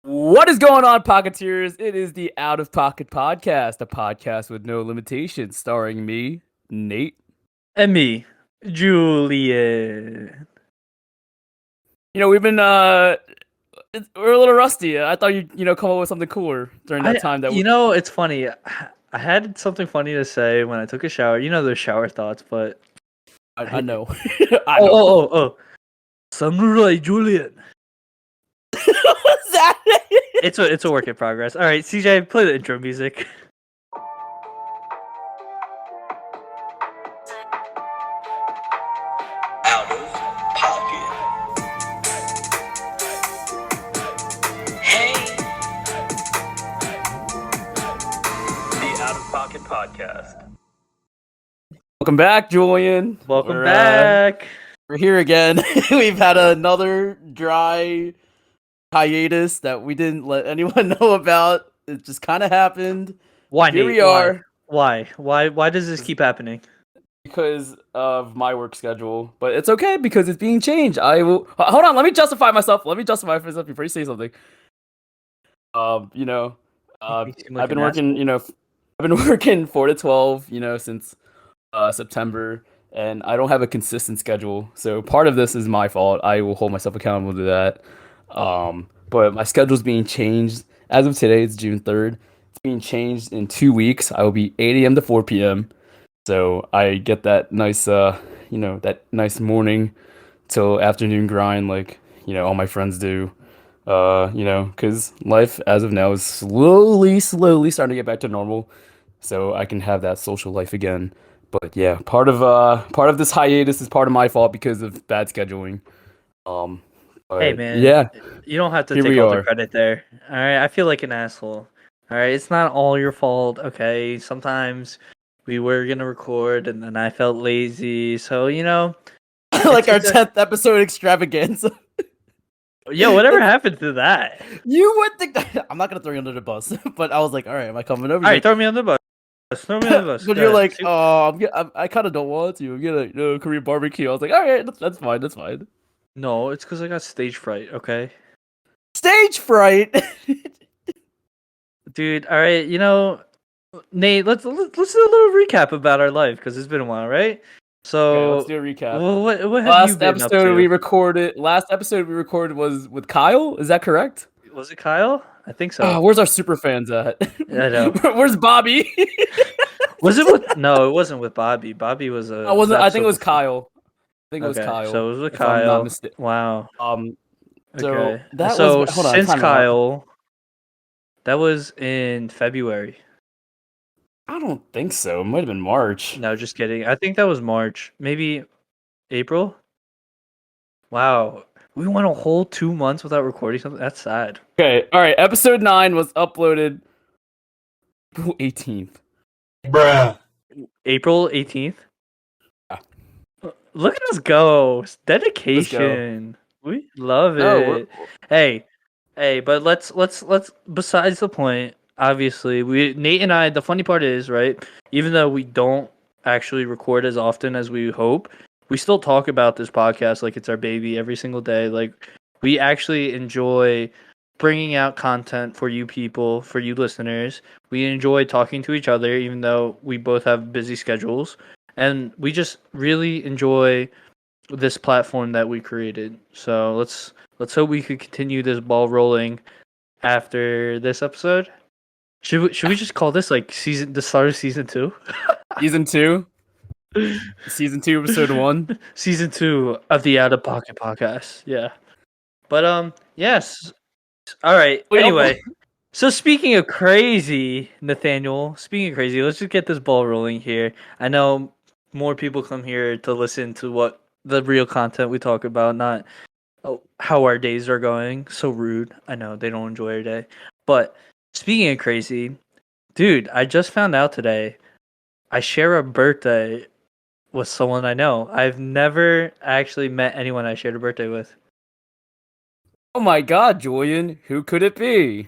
What is going on, Pocketeers? It is the Out of Pocket Podcast, a podcast with no limitations, starring me, Nate. And me, Julian. We've been we're a little rusty. I thought you'd come up with something cooler during that time that It's funny. I had something funny to say when I took a shower. You know those shower thoughts, but I know. I know. Oh! Samurai Julian. What's that? It's a work in progress. All right, CJ, play the intro music. Out of pocket. Hey. The Out of Pocket Podcast. Welcome back, Julian. Welcome back. We're here again. We've had another dry hiatus that we didn't let anyone know about. It just kind of happened. Why? Here Nate? we are. Why? Why does this keep happening? Because of my work schedule, but it's okay because it's being changed. I will hold on. Let me justify myself. Before you say something. I've been working. I've been working 4 to 12. Since September, and I don't have a consistent schedule. So part of this is my fault. I will hold myself accountable to that. But my schedule's being changed as of today. It's June 3rd. It's being changed in 2 weeks. I will be 8 a.m. to 4 p.m. So I get that nice, that nice morning till afternoon grind, like, all my friends do. Because life as of now is slowly starting to get back to normal. So I can have that social life again. But yeah, part of this hiatus is part of my fault because of bad scheduling. Hey man, yeah, you don't have to here take we all the are. credit there. All right, I feel like an asshole. All right, it's not all your fault. Okay, sometimes we were gonna record and then I felt lazy. So Like our it's 10th episode extravaganza. yeah. Whatever happened to that? You would think that I'm not gonna throw you under the bus, but I was like, all right, am I coming over? All right, throw me on the bus. Throw me on the bus. But Go you're ahead. like, oh, I kind of don't want to. I'm gonna Korean barbecue. I was like, all right, that's fine, that's fine. No, it's because I got stage fright. Okay, Stage fright. dude. All right, Nate, let's do a little recap about our life because it's been a while, right? So Okay, let's do a recap. well, what have you been up to? Last episode we recorded was with Kyle. Is that correct? Was it Kyle? I think so. Oh, where's our super fans at? I know. Where's Bobby? Was it with? No, it wasn't with Bobby. Bobby was a. I wasn't. I think it was before. Kyle. I think it was Okay, Kyle. so it was with if I'm not Kyle. mistaken. Wow. So Okay. that So was. Hold on. since Time out. Kyle, that was in February. I don't think so. It might have been March. No, just kidding. I think that was March. Maybe April. Wow. We went a whole 2 months without recording something. That's sad. Okay. All right. Episode 9 was uploaded 18th. Bruh. April 18th. Yeah. Look at us go. Dedication. We love No, it. Hey, but let's besides the point, obviously, Nate and I, the funny part is, right, even though we don't actually record as often as we hope, we still talk about this podcast like it's our baby every single day. Like we actually enjoy bringing out content for you people, for you listeners. We enjoy talking to each other even though we both have busy schedules, and we just really enjoy this platform that we created. So let's hope we could continue this ball rolling after this episode. Should we just call this like the start of season 2? Season 2. Season 2, episode 1. Season 2 of the Out of Pocket podcast. Yeah. But yes. All right. Anyway, so speaking of crazy, Nathaniel, let's just get this ball rolling here. I know more people come here to listen to what the real content we talk about, not how our days are going. So rude. I know they don't enjoy their day. But speaking of crazy, dude, I just found out today I share a birthday with someone I know. I've never actually met anyone I shared a birthday with. Oh my God, Julian, who could it be?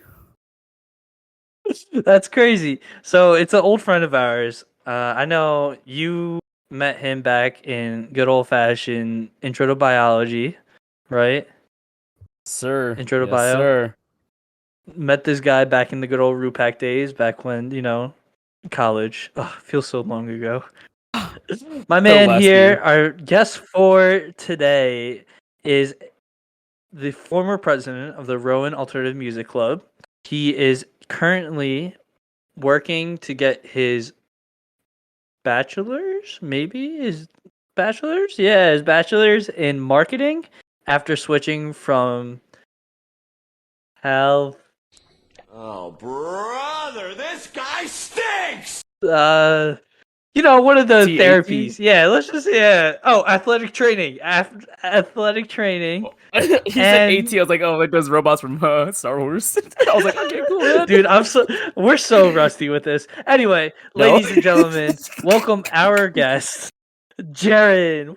That's crazy. So it's an old friend of ours. I know you met him back in good old fashioned intro to biology, right? Sir. Intro to Yes, bio. sir. met this guy back in the good old Rupak days, back when college. Oh, feels so long ago. My man last here, year. our guest for today, is the former president of the Rowan Alternative Music Club. He is currently working to get his bachelor's, maybe his bachelor's? Yeah, his bachelor's in marketing after switching from health. Oh, brother, this guy stinks! One of the TAT? therapies. Yeah, let's just Oh, athletic training. Athletic training. He said And- AT. I was like, oh, like those robots from Star Wars. I was like, okay, cool, man. Dude, we're so rusty with this. Anyway, No. ladies and gentlemen, welcome our guest, Gerren.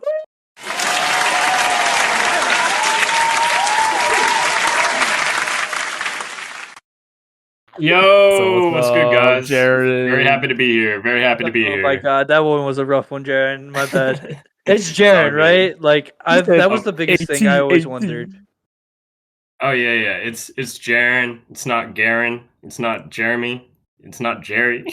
Yo, So what's good, guys? Jared? Very happy to be here. Very happy to be Oh here. my god, that one was a rough one, Gerren. My bad. It's all Gerren, good. right? Like said, that was the biggest thing I always AT. wondered. Oh yeah. It's Gerren. It's not Gerren. It's not Jeremy. It's not Jerry.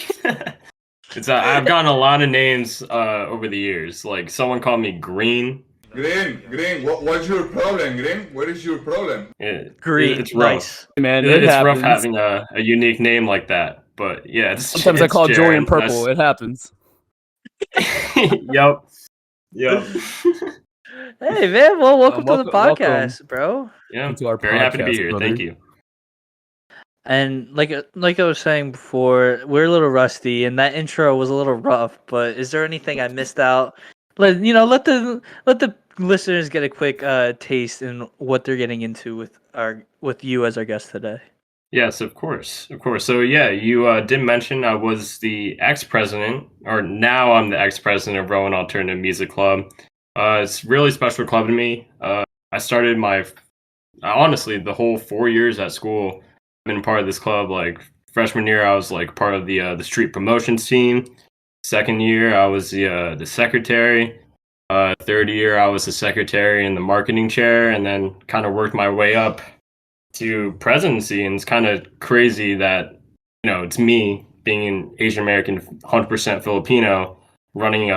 It's I've gotten a lot of names over the years. Like someone called me Green. Green, what's your problem, Green? What is your problem? Green, It's rough. nice. Man, It's rough happens. having a unique name like that. But yeah, Sometimes I call Julian Gerren. Purple. It happens. Yep. Hey man, well, welcome to the welcome. podcast, bro. Yeah. To our Very happy to be podcast, here. brother. Thank you. And like I was saying before, we're a little rusty, and that intro was a little rough. But is there anything I missed out? Let the listeners get a quick taste in what they're getting into with you as our guest today. Yes, of course. So yeah, you did mention I was the ex-president, or now I'm the ex-president of Rowan Alternative Music Club. It's a really special club to me. I started honestly, the whole 4 years at school, I've been part of this club. Like freshman year, I was like part of the street promotions team. Second year, I was the secretary. Third year, I was the secretary and the marketing chair, and then kind of worked my way up to presidency. And it's kind of crazy that it's me being an Asian American, 100% Filipino, running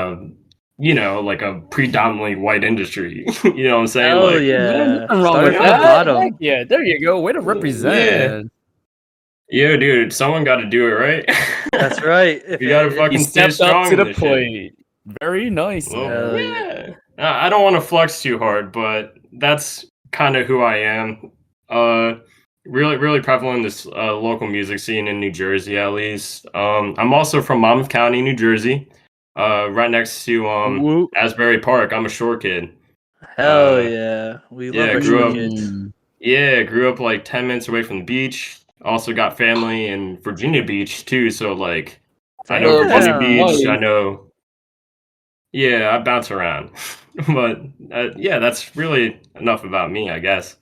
like a predominantly white industry. You know what I'm saying? Oh like, yeah, Nothing wrong started with from the that. bottom. Heck yeah, there you go. Way to represent. Yeah, dude, someone got to do it, right? That's right. You gotta He fucking stay stepped strong up to in the this shit. plate. Very nice. Well, Hell yeah. I don't want to flex too hard, but that's kind of who I am. Really, really prevalent in this local music scene in New Jersey, at least. I'm also from Monmouth County, New Jersey, right next to Whoop. Asbury Park. I'm a shore kid. Hell yeah, we love yeah, our grew short up- kids. Yeah, grew up like 10 minutes away from the beach. Also got family in Virginia Beach too, so like I know Virginia Damn. Beach. Nice. I know. Yeah, I bounce around, but yeah, that's really enough about me, I guess.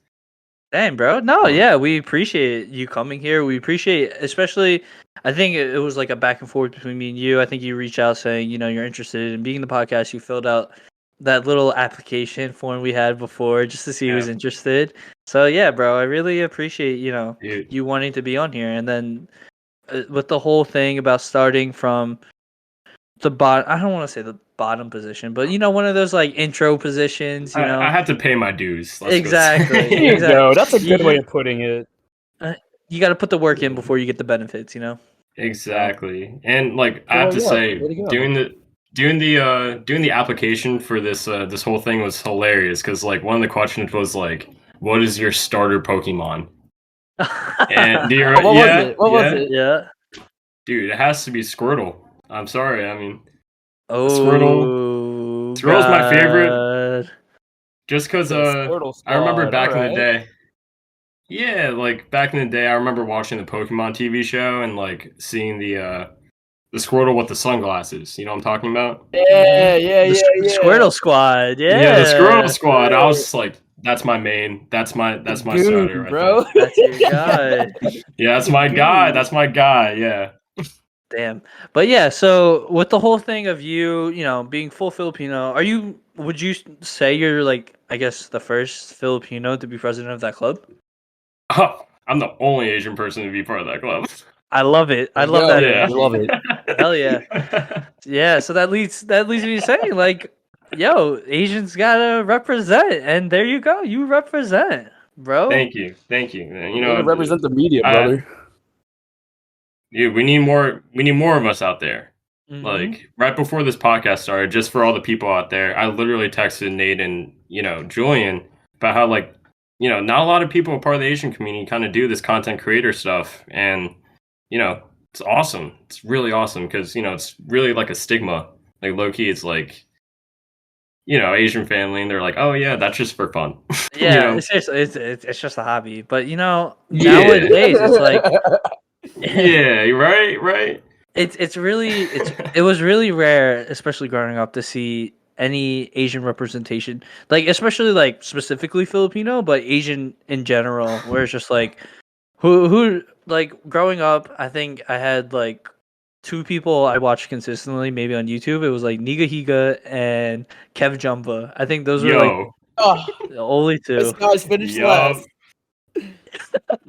Dang, bro. No, yeah, we appreciate you coming here. We appreciate, especially, I think it was like a back and forth between me and you. I think you reached out saying, you're interested in being in the podcast. You filled out that little application form we had before just to see who's Yeah. interested. So, yeah, bro, I really appreciate, Dude. you wanting to be on here. And then with the whole thing about starting from the bottom, I don't want to say the bottom position, but, one of those like intro positions, I had to pay my dues. let's go Exactly. say. There you Exactly. go. That's a good You- way of putting it. You got to put the work in before you get the benefits, Exactly, and like I have to yeah, say, way to go. doing the application for this whole thing was hilarious because like one of the questions was like, "What is your starter Pokemon?" And do you What was it? What was it? Yeah. Dude, it has to be Squirtle. I'm sorry. I mean, Oh, Squirtle's my favorite. God. just because Squirtle I remember Squad, back in the alright. day. Yeah, like back in the day, I remember watching the Pokemon TV show and like seeing the Squirtle with the sunglasses. You know what I'm talking about? Yeah. The Squirtle Squad. Yeah. Yeah, the Squirtle Squad. I was just like, that's my main. That's my Goon, starter right bro. there. That's your guy. Yeah, that's my guy. That's my guy. Yeah. Damn. But yeah, so with the whole thing of you, being full Filipino, would you say you're like, I guess, the first Filipino to be president of that club? Oh, I'm the only Asian person to be part of that club. I love it. I love that. Yeah, I energy. love it. Hell yeah. Yeah, so that leads me to saying like, yo, Asians gotta represent, and there you go, you represent, bro. Thank you. You You know, gotta represent the media, I- brother. Dude, we need more. We need more of us out there. Mhm. Like right before this podcast started, just for all the people out there, I literally texted Nate and Julian about how like not a lot of people part of the Asian community kind of do this content creator stuff, and it's awesome. It's really awesome because it's really like a stigma. Like low key, it's like Asian family, and they're like, oh yeah, that's just for fun. Yeah, it's just a hobby, but Yeah. nowadays it's like Yeah, right. it was really rare, especially growing up, to see any Asian representation, like especially like specifically Filipino, but Asian in general, where it's just like who like growing up, I think I had like two people I watched consistently, maybe on YouTube. It was like Niga Higa and Kev Jumba. I think those were like Yo, Oh, the only two. this guy's finished yup. last.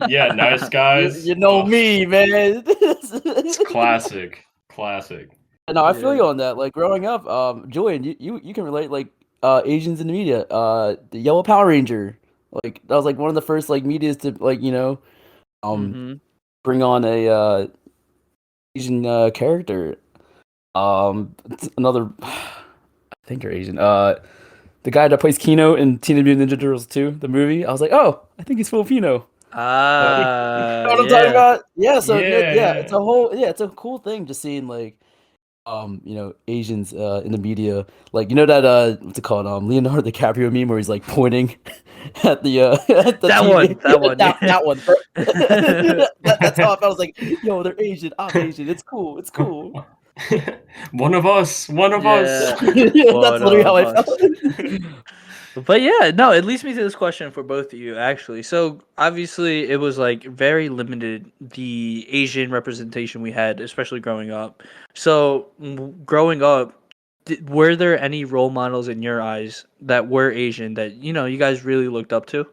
Yeah, nice guys. You know Oh, me, man. It's classic. No, I feel Yeah. you on that. Like growing up, Julian, you can relate. Like Asians in the media, the Yellow Power Ranger. Like that was like one of the first like medias to like Mhm. bring on a Asian character. It's another, I think you're Asian. The guy that plays Kino in Teenage Mutant Ninja Turtles 2, the movie. I was like, oh, I think he's Filipino. You know what I'm talking Yeah. about? Yeah. So Yeah. it's a cool thing just seeing like Asians in the media. Like that what's it called? Leonardo DiCaprio meme where he's like pointing at the at the That TV. one, that, yeah. that one. That's how I felt. I was like, yo, they're Asian. I'm Asian. It's cool. It's cool. One of us. Yeah. Yeah, that's literally how I One of felt. But yeah, no, it leads me to this question for both of you, actually. So obviously, it was like very limited, the Asian representation we had, especially growing up. So growing up, were there any role models in your eyes that were Asian that you guys really looked up to?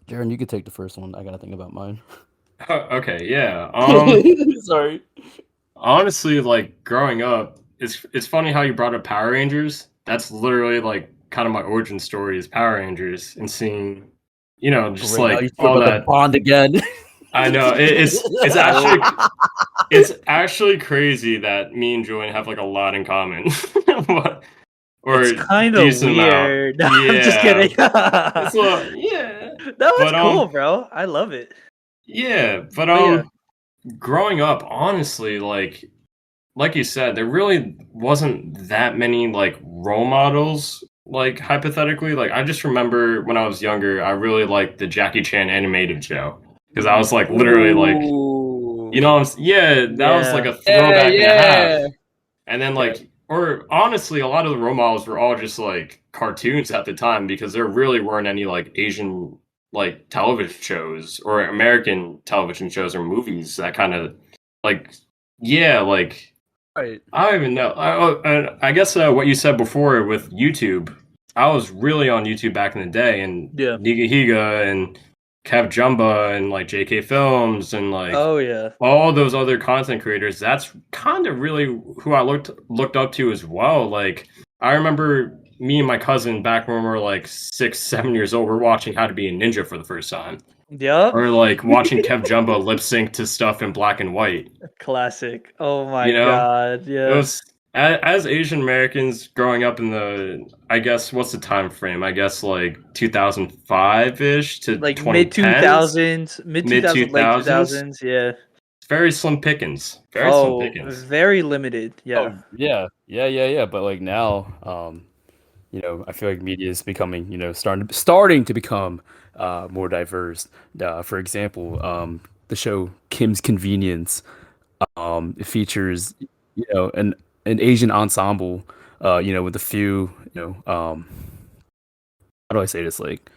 Gerren, you could take the first one. I gotta think about mine. Okay, yeah. Sorry. Honestly, like growing up, it's funny how you brought up Power Rangers. That's literally like kind of my origin story is Power Rangers and seeing, just Great, now you like talk all about that. the bond again. I know it's actually crazy that me and Julian have like a lot in common. Or It's kind of decent amount. weird. No, I'm just Yeah. kidding. It's a little, yeah. That was But, cool, bro. I love it. Yeah, but yeah. growing up, honestly, like you said, there really wasn't that many like role models. Like hypothetically, like I just remember when I was younger, I really liked the Jackie Chan animated show because I was like literally like, that was like a throwback and a half. And then like, or honestly, a lot of the role models were all just like cartoons at the time because there really weren't any like Asian like television shows or American television shows or movies that kind of like, like. Right. I don't even know. I guess what you said before with YouTube, I was really on YouTube back in the day, and Yeah. Niga Higa and Kev Jumba and like JK Films and like Oh yeah. all those other content creators. That's kind of really who I looked up to as well. Like I remember me and my cousin back when we were like 6, 7 years old, we're watching How to Be a Ninja for the first time. Yep. Or like watching Kev Jumba lip sync to stuff in black and white. Classic. Oh my god. Yeah. It was as Asian Americans growing up in the, I guess, what's the time frame? I guess like 2005 ish to like 2010s? mid 2000s, late 2000s. Yeah. Very slim pickings. Very slim Oh, pickings. very limited. Yeah. Yeah. But like now, I feel like media is becoming, starting to become more diverse. For example, the show Kim's Convenience, it features, an Asian ensemble, with a few, how do I say this? Like,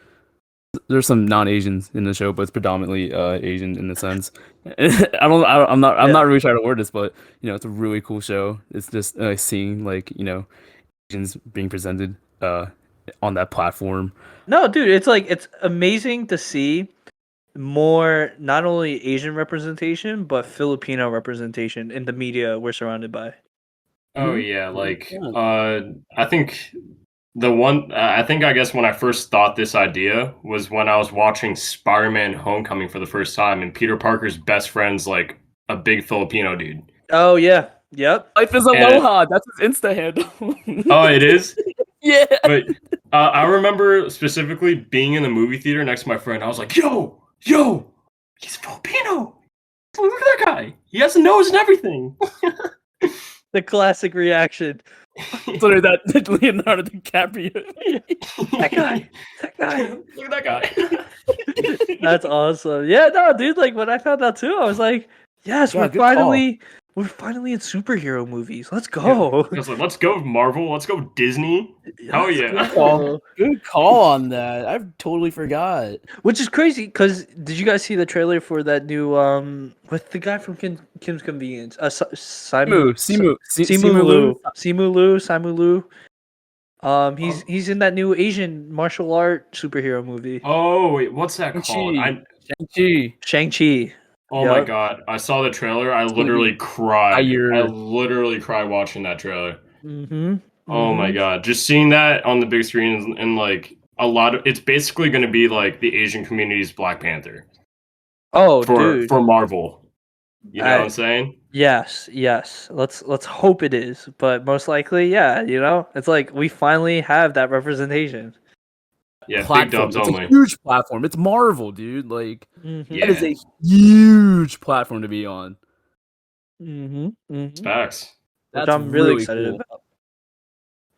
there's some non-Asians in the show, but it's predominantly Asian in the sense. I'm not really trying to word this, but it's a really cool show. It's just seeing like Asians being presented on that platform. No, dude, it's amazing to see more not only Asian representation but Filipino representation in the media we're surrounded by. Oh Mhm. yeah, like 100%. I think the one I think I guess when I first thought this idea was when I was watching Spider-Man: Homecoming for the first time, and Peter Parker's best friend's like a big Filipino dude. Oh yeah, yep. Life is And Aloha. That's his Insta handle. oh, it is. Yeah. But I remember specifically being in the movie theater next to my friend. I was like, "Yo, he's Filipino. Look at that guy. He has a nose and everything." The classic reaction. So there's that Leonardo DiCaprio. That guy. That guy. Look at that guy. That's awesome. Yeah, no, dude. Like when I found out too, I was like, "Yes, Yeah, we're good call. finally in superhero movies. Let's go." I was like, "Let's go Marvel. Let's go Disney." Hell Let's yeah. go. Good call on that. I totally forgot. Which is crazy because did you guys see the trailer for that new with the guy from Kim's Convenience? Simu Lu. He's in that new Asian martial art superhero movie, Oh wait, what's that called? Shang-Chi. Shang-Chi. Oh my Yup. god, I saw the trailer. I gonna be literally cried. fire. I literally cried watching that trailer. Mm-hmm. Oh my god, just seeing that on the big screen and like a lot of it's basically going to be like the Asian community's Black Panther Oh, for dude. Marvel. You know what I'm saying? Yes. Let's hope it is, but most likely, yeah. You know, it's like we finally have that representation. Yeah, big Platform. dubs It's only. a huge platform. It's Marvel, dude. Like Mm-hmm. that is a huge platform to be on. Mm-hmm. Mm-hmm. Facts. Which That's I'm really excited cool. about.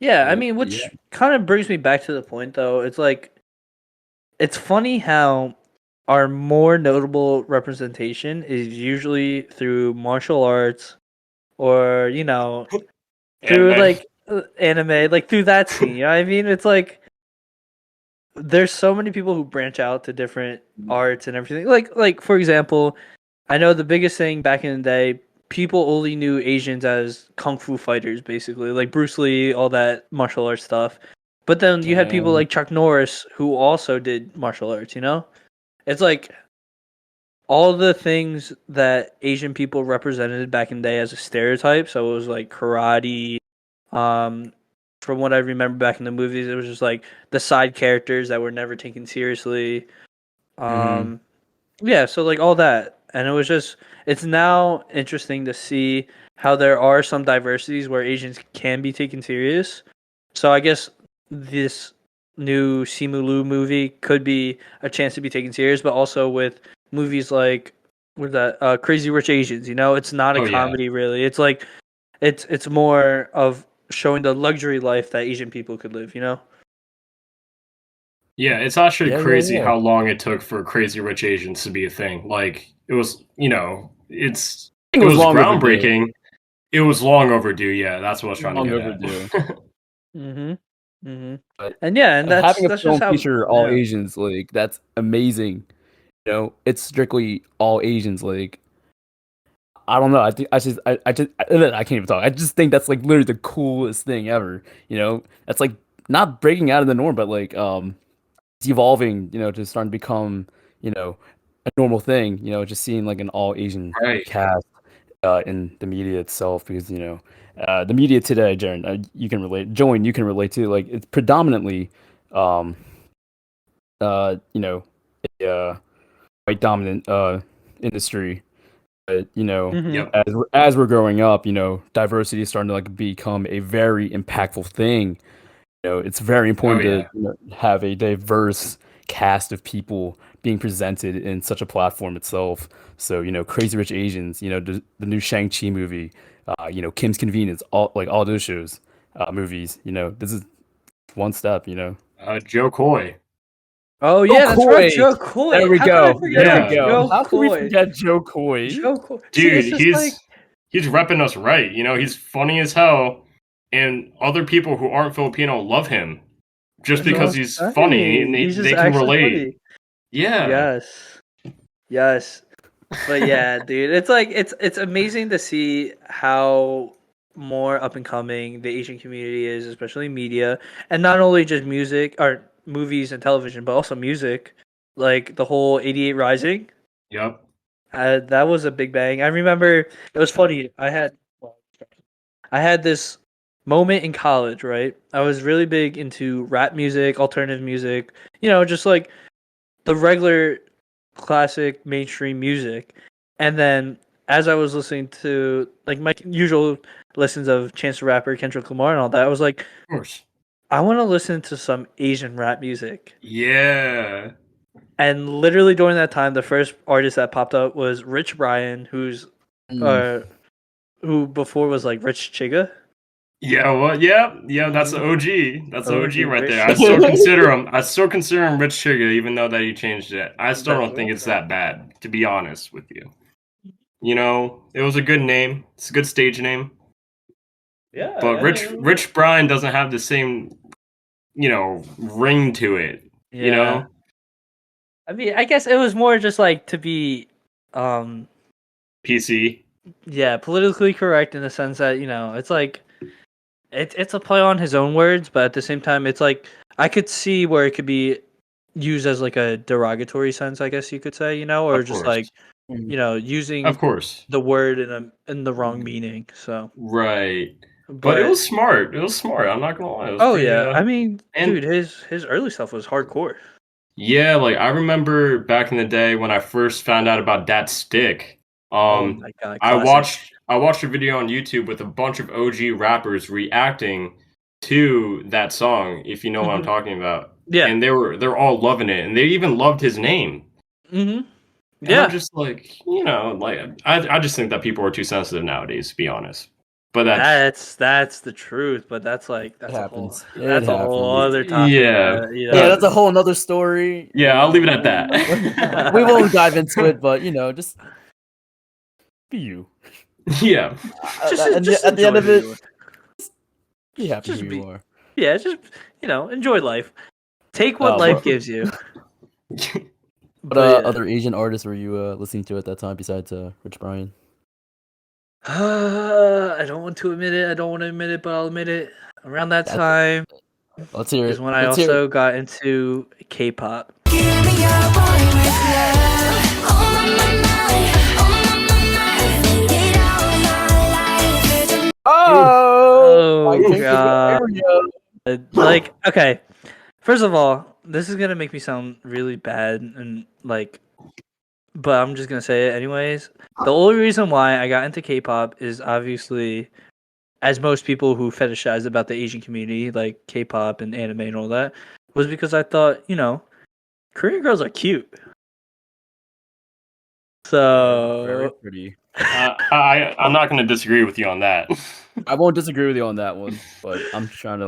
Yeah, I Yeah, mean, which yeah. kind of brings me back to the point, though. It's like, it's funny how our more notable representation is usually through martial arts or, you know, through Anime. like anime, like through that scene. You know what I mean? It's like, there's so many people who branch out to different arts and everything. Like for example, I know the biggest thing back in the day, people only knew Asians as kung fu fighters, basically, like Bruce Lee, all that martial arts stuff. But then you had people Damn. like Chuck Norris who also did martial arts. You know, it's like all the things that Asian people represented back in the day as a stereotype. So it was like karate. Um, from what I remember back in the movies, it was just like the side characters that were never taken seriously. Um, yeah, so like all that, and it was just it's now interesting to see how there are some diversities where Asians can be taken serious. So I guess this new Simu Liu movie could be a chance to be taken serious, but also with movies like with that Crazy Rich Asians. You know, it's not a Oh, yeah. comedy really. It's like it's more of showing the luxury life that Asian people could live. You know. Yeah, it's actually Yeah, yeah, crazy yeah. how long it took for Crazy Rich Asians to be a thing. Like it was, it was long overdue. groundbreaking. It was long overdue. Yeah, that's what I was trying Long to get overdue. at. Mm-hmm. Mm-hmm. But And yeah, and having a that's film just how. feature all Yeah. Asians, like that's amazing. You know, it's strictly all Asians. Like I don't know. I think I can't even talk. I just think that's like literally the coolest thing ever. You know, that's like not breaking out of the norm, but like it's evolving. You know, to starting to become a normal thing. You know, just seeing like an all Asian Right. cast in the media itself, because the media today, Jaren, you can relate. Join, you can relate to. Like it's predominantly um you know a white dominant industry. But Mm-hmm. Yep. as we're growing up, diversity is starting to like become a very impactful thing. It's very important Oh, yeah. to have a diverse cast of people being presented in such a platform itself. So, Crazy Rich Asians, the new Shang-Chi movie, Kim's Convenience, all those shows, movies, this is one step. Joe Coy. Oh yeah, that's right, Coy! Joe Coy. There we How could I go. forget There Yeah. we go. Joe How can we Coy? forget Joe Coy? Joe Coy. Dude, See, it's just he's repping us right. He's funny as hell, and other people who aren't Filipino love him just because he's funny and He's just they can actually relate. funny. Yeah. Yes. But yeah, dude, it's like it's amazing to see how more up and coming the Asian community is, especially media, and not only just music or movies and television, but also music. like the whole 88 Rising. Yep. That was a big bang. I remember it was funny. I had this moment in college, right? I was really big into rap music, alternative music, just like the regular classic mainstream music. And then as I was listening to like my usual listens of Chance the Rapper, Kendrick Lamar, and all that, I was like, Of course. I want to listen to some Asian rap music. Yeah. And literally during that time, the first artist that popped up was Rich Brian, who before was like Rich Chiga. Yeah, well, yeah, that's the OG. That's the OG OG right Rich there. I still consider him. I still consider him Rich Chiga, even though that he changed it. I still don't think it's that bad, to be honest with you. It was a good name. It's a good stage name. Yeah, But Rich Brian doesn't have the same, ring to it. Yeah. I mean, I guess it was more just like to be, PC. yeah, politically correct in the sense that it's like it's a play on his own words, but at the same time, it's like I could see where it could be used as like a derogatory sense, I guess you could say, or Of just course. like using Of course. the word in the wrong meaning. So, Right. But it was smart. It was smart. I'm not gonna lie. It was pretty, yeah, I mean, and dude, his early stuff was hardcore. yeah, like I remember back in the day when I first found out about Dat Stick. Oh my god, I classic. watched a video on YouTube with a bunch of OG rappers reacting to that song, if you know what I'm talking about. Yeah. And they're all loving it, and they even loved his name. Mm-hmm. And I'm Yeah. just like, I just think that people are too sensitive nowadays, to be honest. But That's the truth, but that's a happens. whole It that's a whole happens. other topic. Yeah. Yeah, that's a whole nother story. Yeah, I'll leave it at that. We won't dive into it, but just be you. Yeah. At the end of it, be happy Just who be- you are. Yeah, just enjoy life. Take what life gives you. What other Asian artists were you listening to at that time besides Rich Brian? I don't want to admit it, but I'll admit it. Around that time Let's hear it. is when I also got into K-pop. Oh my god! Like, okay. First of all, this is gonna make me sound really bad and but I'm just gonna say it anyways. The only reason why I got into K-pop is obviously, as most people who fetishize about the Asian community, like K-pop and anime and all that, was because I thought, Korean girls are cute. So very pretty. I'm not going to disagree with you on that. I won't disagree with you on that one, but I'm trying to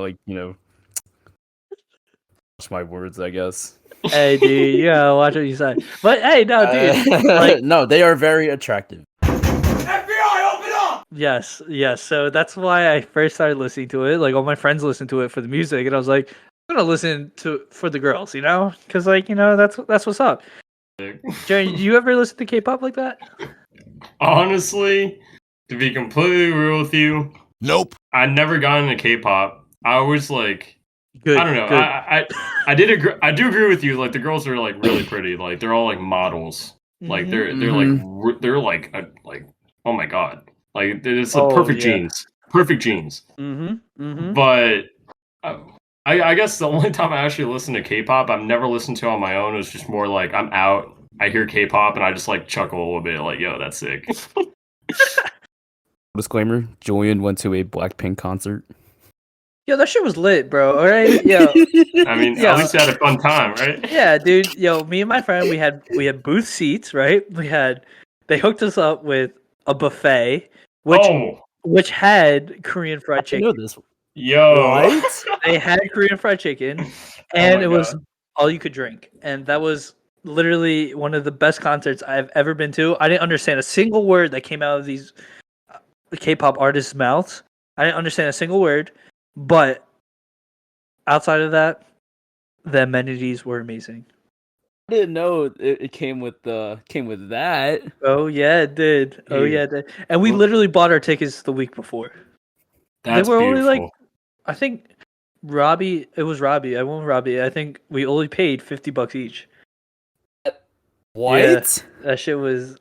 watch my words, I guess. Hey, dude, you gotta watch what you say. But hey, no, dude, no, they are very attractive. FBI, open up! Yes. So that's why I first started listening to it. Like all my friends listened to it for the music, and I was like, I'm gonna listen to for the girls, because that's what's up. Gerren, do you ever listen to K-pop like that? Honestly, to be completely real with you, nope. I never got into K-pop. I always Good. I don't know. Good. I did agree. I do agree with you. Like the girls are really pretty. Like they're all models. Like they're oh my god. Like it's perfect genes. Perfect genes. But I guess the only time I actually listen to K-pop, I've never listened to on my own. It was just more like I'm out. I hear K-pop and I just chuckle a little bit. Like, yo, that's sick. Disclaimer: Julian went to a Blackpink concert. Yo, that shit was lit, bro. All right, yo. I mean, at least you had a fun time, right? Yeah, dude. Yo, me and my friend, we had booth seats, right? They hooked us up with a buffet, which had Korean fried chicken. I know this. Yo, right? They had Korean fried chicken, and it was all you could drink, and that was literally one of the best concerts I've ever been to. I didn't understand a single word that came out of these K-pop artists' mouths. I didn't understand a single word, but outside of that, the amenities were amazing. I didn't know it came with that. Oh yeah, it did. Oh yeah, it did. And we literally bought our tickets the week before. That's they were beautiful. only I think Robbie. It was Robbie. I went with Robbie. I think we only paid $50 each. What? That shit was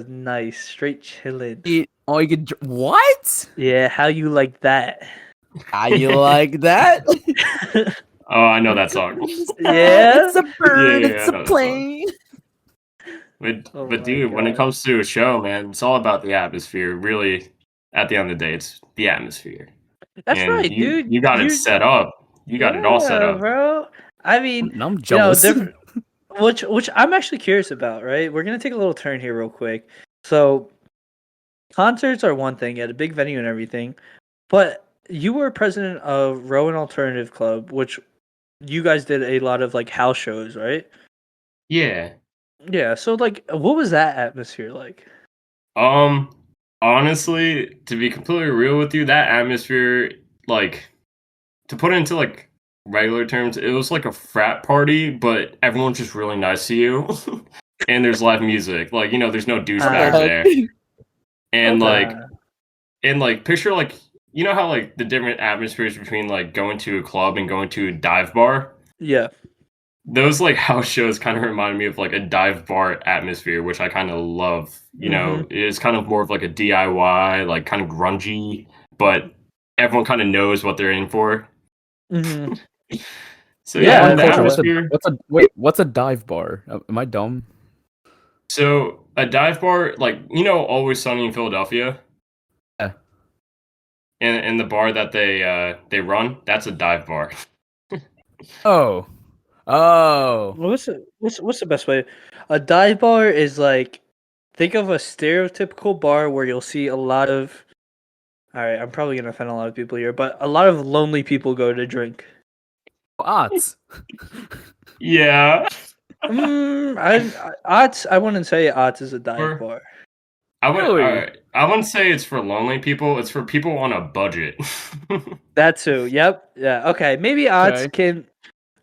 nice, straight chilling. Oh, you could. What? Yeah, how you like that? How you like that? Oh, I know that song. Yeah? It's a bird. Yeah, It's I know a that song. plane. Oh But my dude, when it God. comes to a show, man, it's all about the atmosphere. Really, at the end of the day, it's the atmosphere. That's And right, dude. you got it set up. You got it all set Yeah, up. bro. I mean, Now I'm jealous. different. Which I'm actually curious about. Right, we're gonna take a little turn here real quick. So, concerts are one thing at a big venue and everything, but you were president of Rowan Alternative Club, which you guys did a lot of like house shows, right? Yeah. Yeah. So, like, what was that atmosphere like? Um, Honestly, to be completely real with you, that atmosphere, like, to put it into like regular terms, it was like a frat party, but everyone's just really nice to you. And there's live music. Like, there's no What the douchebags heck? there. And Okay. picture like how like the different atmospheres between like going to a club and going to a dive bar? Yeah. Those like house shows kind of remind me of like a dive bar atmosphere, which I kind of love. It's kind of more of like a DIY, like kind of grungy, but everyone kind of knows what they're in for. Mm-hmm. So Yeah, in the culture. atmosphere. What's a dive bar? Am I dumb? So a dive bar, like Always Sunny in Philadelphia, Yeah. in the bar that they run, that's a dive bar. Oh. Oh. What's the best way? A dive bar is like, think of a stereotypical bar where you'll see a lot of. All right, I'm probably gonna offend a lot of people here, but a lot of lonely people go to drink. Arts. Yeah. I wouldn't say Ots is a dive Or- bar. Really? I wouldn't say it's for lonely people. It's for people on a budget. That too. Yep. Yeah. Okay. Maybe Ots Okay. can.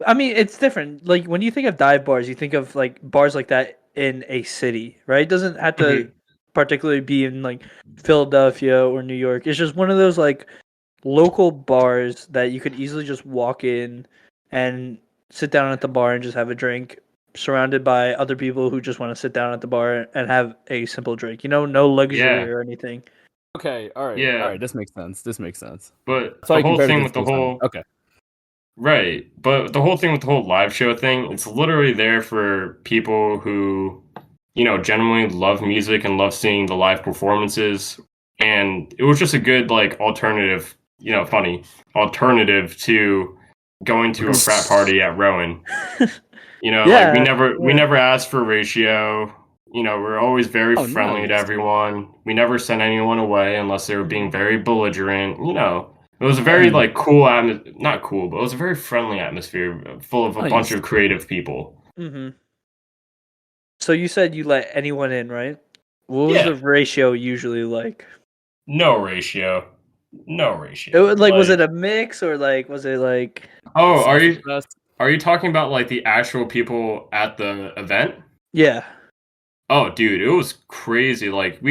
I mean, it's different. Like when you think of dive bars, you think of like bars like that in a city, right? It doesn't have to Mhm. particularly be in like Philadelphia or New York. It's just one of those like local bars that you could easily just walk in and sit down at the bar and just have a drink, surrounded by other people who just want to sit down at the bar and have a simple drink. No luxury Yeah. or anything. Okay. All right. Yeah. All right. This makes sense. But That's why the you whole compared it thing to with the School Center. whole Okay. right, but the whole thing with the whole live show thing, it's literally there for people who, genuinely love music and love seeing the live performances. And it was just a good like alternative, funny alternative to going to a frat party at Rowan. Like Yeah. we never asked for ratio. We're always very Oh, friendly to nice. everyone. We never sent anyone away unless they were being very belligerent. It was a Yeah. very like cool not cool, but it was a very friendly atmosphere, full of a bunch Nice. of creative people. Mm-hmm. So you said you let anyone in, right? What was Yeah. the ratio usually like? No ratio. No ratio. It was like, was it a mix or like was it like? Oh, Best. are you talking about like the actual people at the event? Yeah. Oh, dude, it was crazy. Like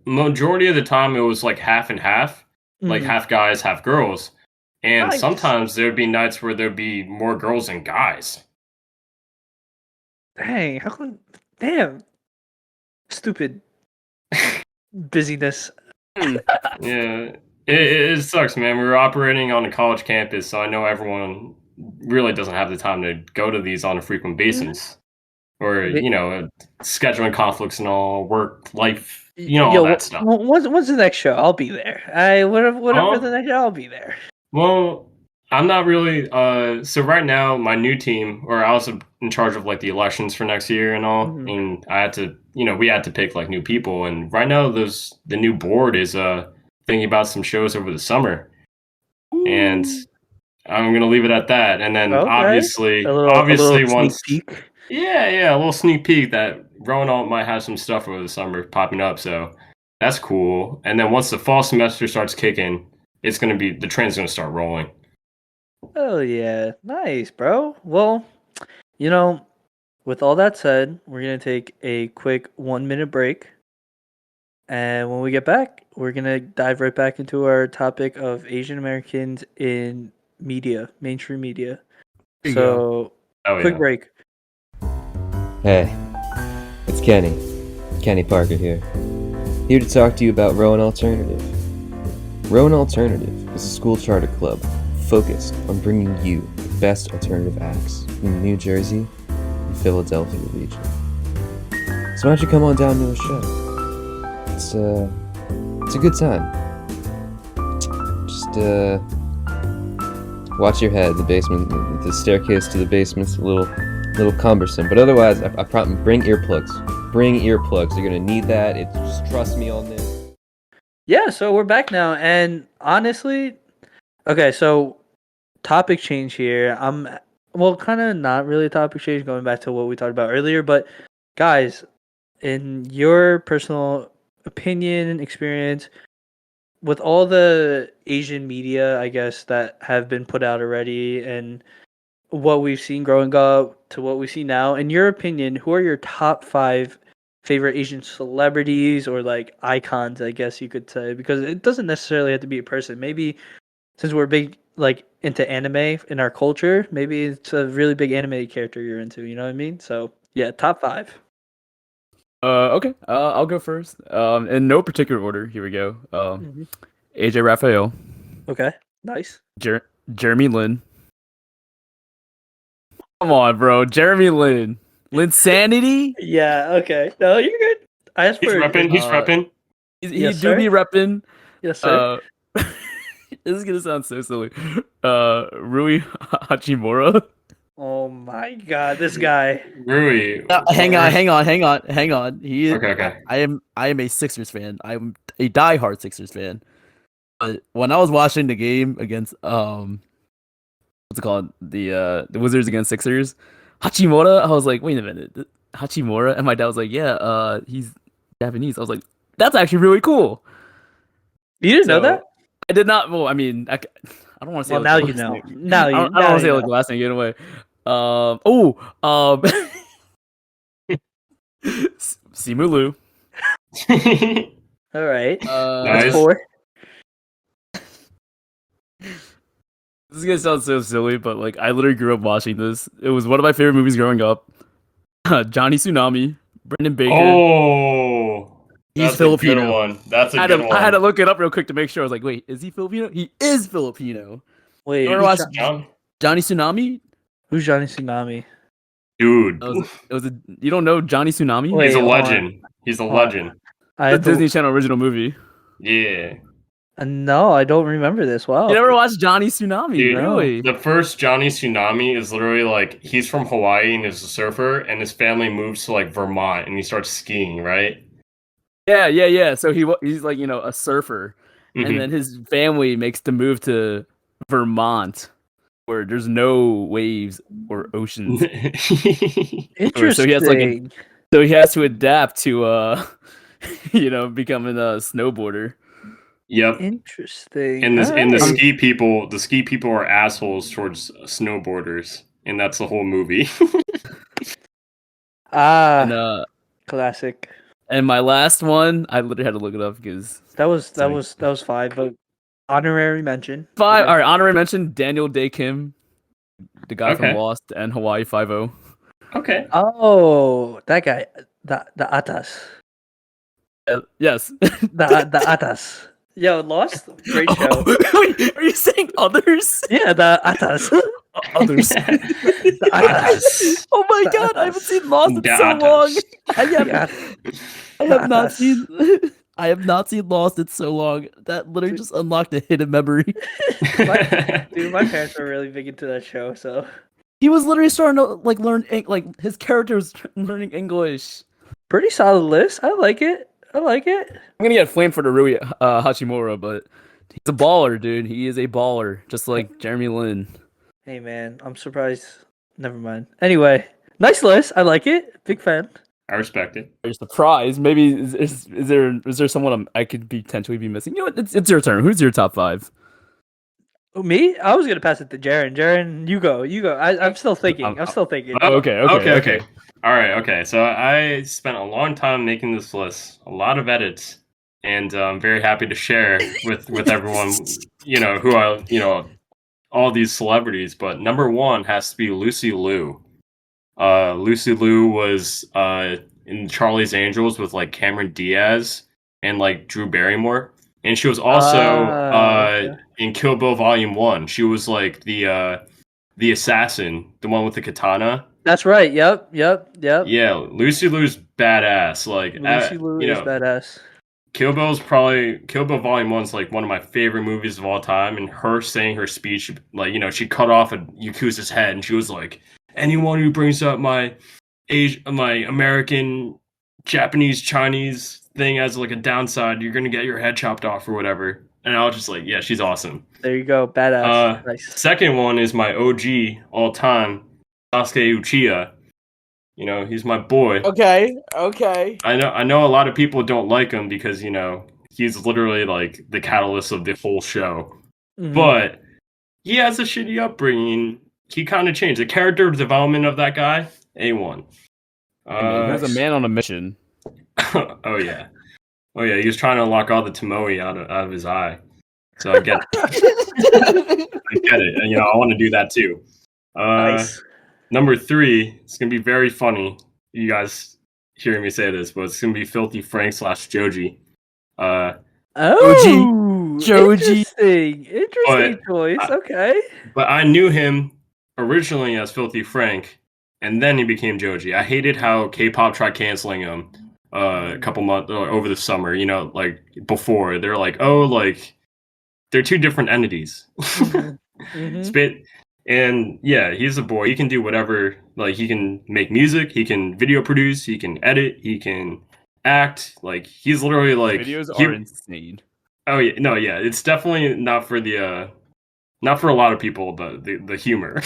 majority of the time it was like half and half, like Mhm. half guys, half girls. And Nice. sometimes there'd be nights where there'd be more girls than guys. Dang, how come? Damn, stupid busyness. Yeah, it sucks, man. We were operating on a college campus, so I know everyone really doesn't have the time to go to these on a frequent basis, or scheduling conflicts and all, work life, all that stuff. What's the next show? I'll be there. Whatever the next show, I'll be there. Well, I'm not really. So right now, my new team, or I was in charge of like the elections for next year and all, Mhm. and I had to, we had to pick like new people, and right now, the new board is thinking about some shows over the summer, and I'm gonna leave it at that. And then Okay. obviously, a little sneak once, peek. yeah, a little sneak peek that Roanoke might have some stuff over the summer popping up, so that's cool. And then once the fall semester starts kicking, it's gonna be the train's gonna start rolling. Oh yeah, nice, bro. Well, with all that said, we're gonna take a quick 1 minute break. And when we get back, we're going to dive right back into our topic of Asian Americans in media, mainstream media. There you So, Oh, quick yeah. break. Hey, Kenny Parker here to talk to you about Rowan Alternative. Rowan Alternative is a school charter club focused on bringing you the best alternative acts in the New Jersey and Philadelphia region. So why don't you come on down to the show? It's a good time. Just watch your head. The basement, the staircase to the basement's a little cumbersome, but otherwise, I promise. Bring earplugs. You're gonna need that. Just trust me on this. Yeah, so we're back now, and honestly, okay, so topic change here. Well, kind of not really a topic change, going back to what we talked about earlier, but guys, in your personal opinion and experience, with all the Asian media, I guess, that have been put out already, and what we've seen growing up to what we see now, in your opinion, who are your top 5 favorite Asian celebrities or like icons, I guess you could say? Because it doesn't necessarily have to be a person. Maybe since we're big like into anime in our culture, maybe it's a really big anime character you're into, you know what I mean? So yeah, top 5. Okay. I'll go first. In no particular order. Here we go. AJ Raphael, Okay, nice. Jeremy Lin. Come on, bro. Jeremy Lin. Linsanity? Yeah, okay. No, you're good. I asked He's for repping. He's repping. He Yes, do sir. be repping. Yes, sir. This is gonna sound so silly. Rui Hachimura. Oh my god, this guy. Rui. Hang on. Okay. I am a Sixers fan. I'm a diehard Sixers fan. But when I was watching the game against what's it called? The Wizards against Sixers, Hachimura, I was like, wait a minute, Hachimura, and my dad was like, yeah, he's Japanese. I was like, that's actually really cool. You didn't know that? I did not. Well, I mean, I don't want to say. Well, like now the you last know. name. Now you. I don't now want to you say like know. the last name. Get away. Simulu. All right. Nice. That's 4. This is gonna sound so silly, but like I literally grew up watching this. It was one of my favorite movies growing up. Johnny Tsunami, Brendan Baker. Oh, He's that's Filipino. A good one. That's a I good one. had to look it up real quick to make sure. I was like, wait, is he Filipino? He is Filipino. Wait, You ever watch John? Johnny Tsunami? who's Johnny Tsunami? Dude, You don't know Johnny Tsunami? Wait, he's a hold on. legend. He's a Hold on. legend. I The have to- Disney Channel original movie. Yeah. No, I don't remember this. Wow. You never watched Johnny Tsunami, Dude, really? The first Johnny Tsunami is literally like he's from Hawaii and is a surfer, and his family moves to like Vermont and he starts skiing, right? Yeah. So he's like, a surfer, Mhm. and then his family makes the move to Vermont, where there's no waves or oceans. Interesting. So he has to adapt to becoming a snowboarder. Yep. Interesting. And the Alright. ski people are assholes towards snowboarders, and that's the whole movie. And classic. and my last one, I literally had to look it up because That was 5, but honorary mention. 5. Okay. All right, honorary mention: Daniel Day Kim, the guy Okay. from Lost and Hawaii 5-0. Okay. Oh, that guy, the Atas, Yes. the Atas. Yo, Lost, great show. Wait, are you saying others? Yeah, the Atas. Others. The Atas. Oh my god, I haven't seen Lost in The so Atas. long. The I have not Atas. seen. I have not seen Lost in so long. That literally just unlocked a hidden memory. Dude, my parents were really big into that show, so He was literally starting to learn his character was learning English. pretty solid list. I like it. I'm gonna get flamed for the Rui Hachimura, but he's a baller, dude. He is a baller, just like Jeremy Lin. Hey man, I'm surprised. Never mind. Anyway, nice list. I like it. Big fan. I respect it. You're surprised. Maybe is there someone I could potentially be missing? You know what? It's your turn. Who's your top 5? Oh, me? I was gonna pass it to Gerren. Gerren, you go. I'm still thinking. I'm still thinking. Oh, okay. All right. Okay. So I spent a long time making this list, a lot of edits, and I'm very happy to share with everyone. All these celebrities. But number 1 has to be Lucy Liu. Lucy Liu was in Charlie's Angels with like Cameron Diaz and like Drew Barrymore, and she was also Okay. in Kill Bill Volume 1. She was like the assassin, the one with the katana. That's right. Yep. Yeah, Lucy Liu's badass. Like, Lucy Liu you is know, badass. Kill Bill Volume 1's like one of my favorite movies of all time. And her saying her speech, like, you know, she cut off a Yakuza's head, and she was like, "Anyone who brings up my American, Japanese, Chinese thing as like a downside, you're gonna get your head chopped off or whatever." And I was just like, "Yeah, she's awesome." There you go. Badass. Nice. Second one is my OG all time, Sasuke Uchiha. You know, he's my boy. Okay. I know a lot of people don't like him because, you know, he's literally like the catalyst of the whole show. Mhm. But he has a shitty upbringing. He kind of changed the character development of that guy. A1. He was a man on a mission. Oh yeah, he was trying to unlock all the Tomoe out of his eye. So I get it. And, you know, I want to do that too. Nice. Number 3, it's gonna be very funny. You guys hearing me say this, but it's gonna be Filthy Frank / Joji. Joji. Interesting choice. Okay. But I knew him originally as Filthy Frank, and then he became Joji. I hated how K-pop tried canceling him a couple months over the summer. You know, like before they're like, oh, like they're two different entities. Mhm. And yeah, he's a boy. He can do whatever. Like, he can make music, he can video produce, he can edit, he can act. Like, he's literally like Videos are insane. Oh yeah, no, yeah, it's definitely not for not for a lot of people, the humor.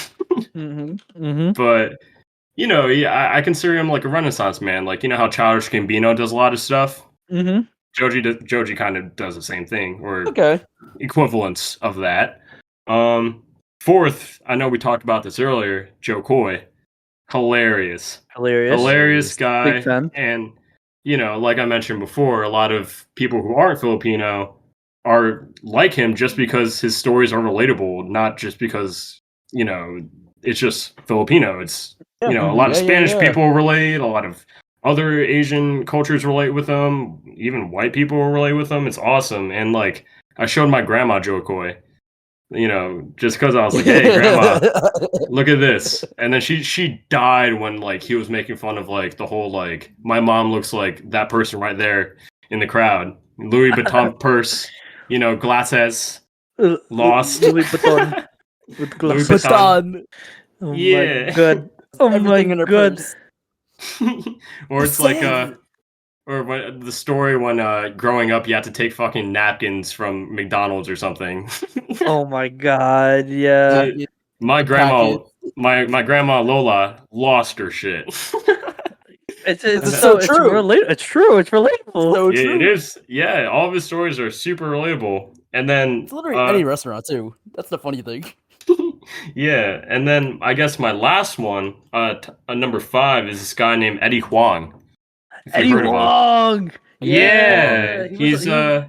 But you know, yeah, I consider him like a Renaissance man. Like, you know how Childish Gambino does a lot of stuff. Joji kind of does the same thing, or equivalents of that. Fourth, I know we talked about this earlier, Joe Coy. Hilarious guy. Big fan. And, you know, like I mentioned before, a lot of people who aren't Filipino are like him just because his stories are relatable, not just because, you know, it's just Filipino. It's, you know, a lot of Spanish people relate, a lot of other Asian cultures relate with him, even white people relate with him. It's awesome. And, like, I showed my grandma Joe Coy. You know, just because I was like, "Hey, grandma, look at this," and then she died when like he was making fun of like the whole like my mom looks like that person right there in the crowd, Louis Vuitton purse, you know, glasses, lost Louis Vuitton with Louis glasses. Vuitton. Oh Yeah. my god. Oh Everything my in her god. purse. Or it's like or when, the story when growing up you had to take fucking napkins from McDonald's or something. Oh my god. Yeah. My grandma, my grandma Lola lost her shit. It's so true. It's true. It's relatable. So Yeah, true. it is. Yeah, all of his stories are super relatable. And then It's literally any restaurant too. That's the funny thing. yeah, and then I guess my last one, number 5, is this guy named Eddie Huang. Eddie Huang. Yeah, he was a